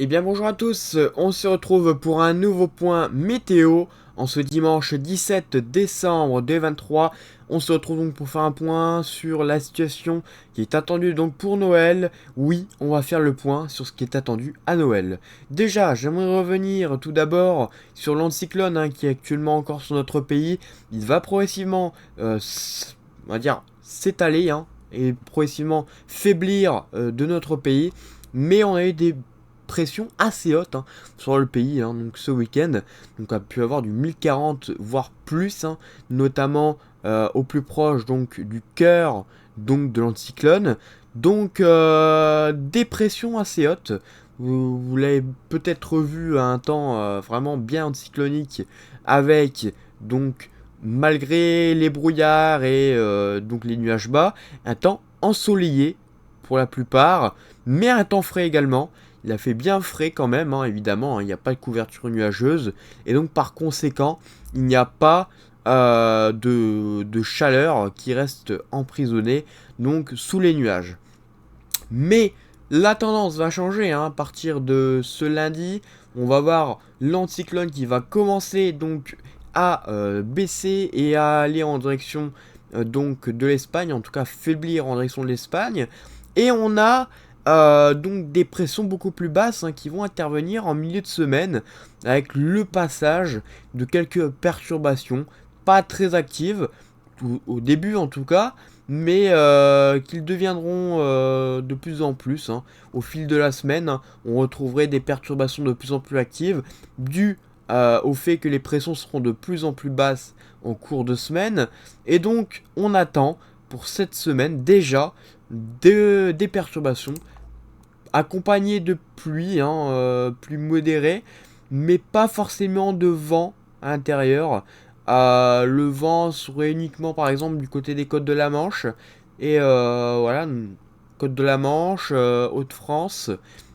Eh bien bonjour à tous, on se retrouve pour un nouveau point météo en ce dimanche 17 décembre 2023. On se retrouve donc pour faire un point sur la situation qui est attendue donc pour Noël. Oui, on va faire le point sur ce qui est attendu à Noël. Déjà, j'aimerais revenir tout d'abord sur l'anticyclone qui est actuellement encore sur notre pays. Il va progressivement, on va dire, s'étaler et progressivement faiblir de notre pays. Mais on a eu des pression assez haute sur le pays donc ce week-end. Donc on a pu avoir du 1040 voire plus, notamment au plus proche donc du cœur donc de l'anticyclone. Donc des pressions assez hautes. Vous l'avez peut-être vu à un temps vraiment bien anticyclonique avec donc malgré les brouillards et donc les nuages bas, un temps ensoleillé pour la plupart, mais un temps frais également. Il a fait bien frais quand même, évidemment, il n'y a pas de couverture nuageuse, et donc par conséquent, il n'y a pas de chaleur qui reste emprisonnée donc sous les nuages. Mais la tendance va changer à partir de ce lundi. On va voir l'anticyclone qui va commencer donc à baisser et à aller en direction donc de l'Espagne, en tout cas faiblir en direction de l'Espagne. Et on a donc des pressions beaucoup plus basses qui vont intervenir en milieu de semaine avec le passage de quelques perturbations pas très actives au début en tout cas, mais qu'ils deviendront de plus en plus. Au fil de la semaine, on retrouverait des perturbations de plus en plus actives dues au fait que les pressions seront de plus en plus basses en cours de semaine. Et donc, on attend pour cette semaine déjà des perturbations accompagnées de pluie, plus modérées, mais pas forcément de vent à l'intérieur. Le vent serait uniquement par exemple du côté des côtes de la Manche. Et voilà, côte de la Manche, Hauts-de-France,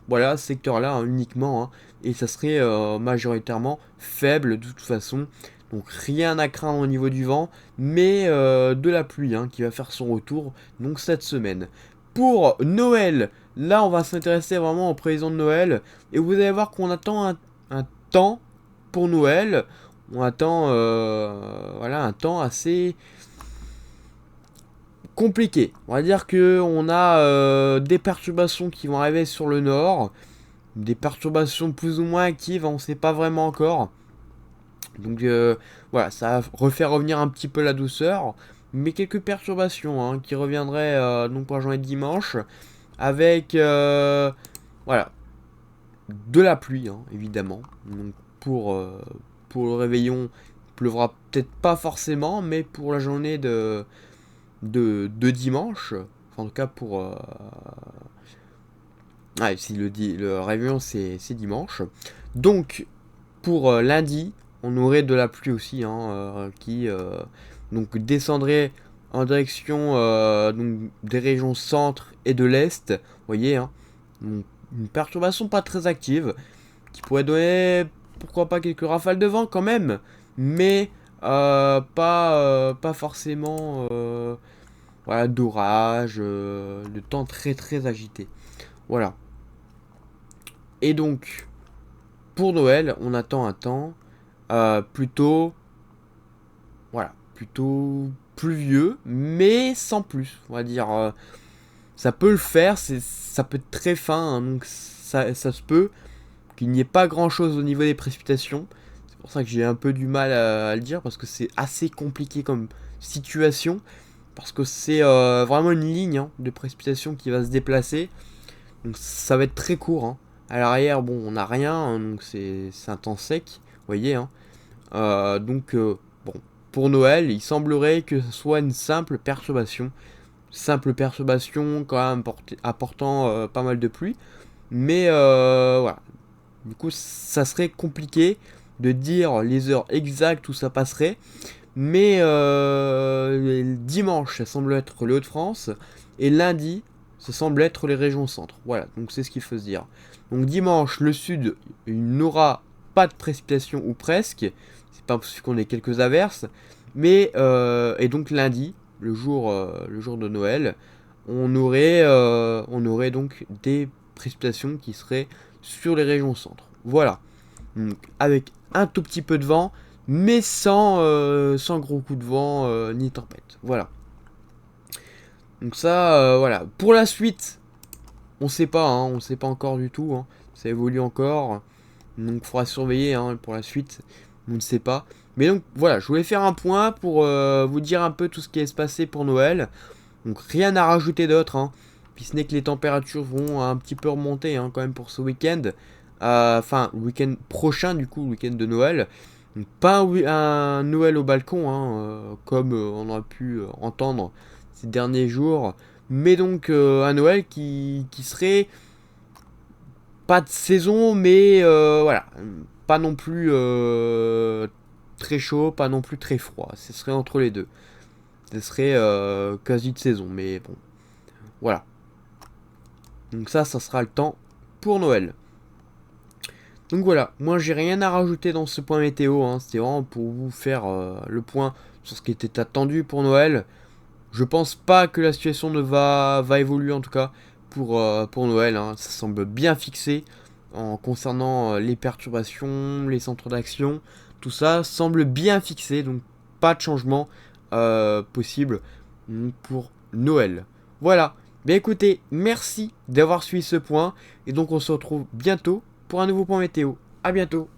voilà, ce secteur-là uniquement. Et ça serait majoritairement faible de toute façon. Donc rien à craindre au niveau du vent, mais de la pluie qui va faire son retour donc cette semaine. Pour Noël, là on va s'intéresser vraiment aux prévisions de Noël. Et vous allez voir qu'on attend un temps pour Noël. On attend voilà, un temps assez compliqué. On va dire que on a des perturbations qui vont arriver sur le nord, des perturbations plus ou moins actives, on ne sait pas vraiment encore. Donc voilà, ça va refaire revenir un petit peu la douceur, mais quelques perturbations qui reviendraient donc pour la journée de dimanche, avec voilà, de la pluie évidemment. Donc pour le réveillon, il pleuvra peut-être pas forcément, mais pour la journée de dimanche, enfin, en tout cas pour si le réveillon c'est dimanche. Donc pour lundi, on aurait de la pluie aussi qui donc descendrait en direction donc des régions centre et de l'est. Vous voyez, donc, une perturbation pas très active qui pourrait donner pourquoi pas quelques rafales de vent quand même, mais pas forcément voilà, d'orage, de temps très très agité. Voilà. Et donc pour Noël, on attend un temps plutôt, voilà, plutôt pluvieux, mais sans plus. On va dire, ça peut le faire, ça peut être très fin, donc ça se peut qu'il n'y ait pas grand chose au niveau des précipitations. C'est pour ça que j'ai un peu du mal à le dire, parce que c'est assez compliqué comme situation, parce que c'est vraiment une ligne de précipitation qui va se déplacer. Donc ça va être très court. À l'arrière, bon, on n'a rien, donc c'est un temps sec, vous voyez. Donc, bon, pour Noël, il semblerait que ce soit une simple perturbation. Simple perturbation, quand même apportant pas mal de pluie. Mais voilà. Du coup, ça serait compliqué de dire les heures exactes où ça passerait. Mais dimanche, ça semble être les Hauts-de-France. Et lundi, ça semble être les régions centre. Voilà, donc c'est ce qu'il faut se dire. Donc dimanche, le sud, il n'aura pas de précipitation ou presque. C'est pas possible qu'on ait quelques averses. Mais, et donc lundi, le jour de Noël, on aurait donc des précipitations qui seraient sur les régions centre. Voilà. Donc, avec un tout petit peu de vent, mais sans gros coup de vent ni tempête. Voilà. Donc ça, voilà. Pour la suite, on sait pas, hein, on sait pas encore du tout. Hein. Ça évolue encore. Donc il faudra surveiller hein, pour la suite. On ne sait pas. Mais donc voilà, je voulais faire un point pour vous dire un peu tout ce qui est se passer pour Noël. Donc rien à rajouter d'autre. Hein. Puis ce n'est que les températures vont un petit peu remonter hein, quand même pour ce week-end. Enfin, le week-end prochain du coup, le week-end de Noël. Donc, pas un Noël au balcon, hein, comme on aurait pu entendre ces derniers jours. Mais donc un Noël qui serait pas de saison, mais voilà. Pas non plus très chaud, pas non plus très froid. Ce serait entre les deux. Ce serait quasi de saison, mais bon. Voilà. Donc ça sera le temps pour Noël. Donc voilà, moi j'ai rien à rajouter dans ce point météo. Hein. C'était vraiment pour vous faire le point sur ce qui était attendu pour Noël. Je pense pas que la situation ne va évoluer en tout cas pour Noël. Hein. Ça semble bien fixé en concernant les perturbations, les centres d'action. Tout ça semble bien fixé, donc pas de changement possible pour Noël. Voilà. Bien écoutez, merci d'avoir suivi ce point. Et donc on se retrouve bientôt pour un nouveau point météo. A bientôt.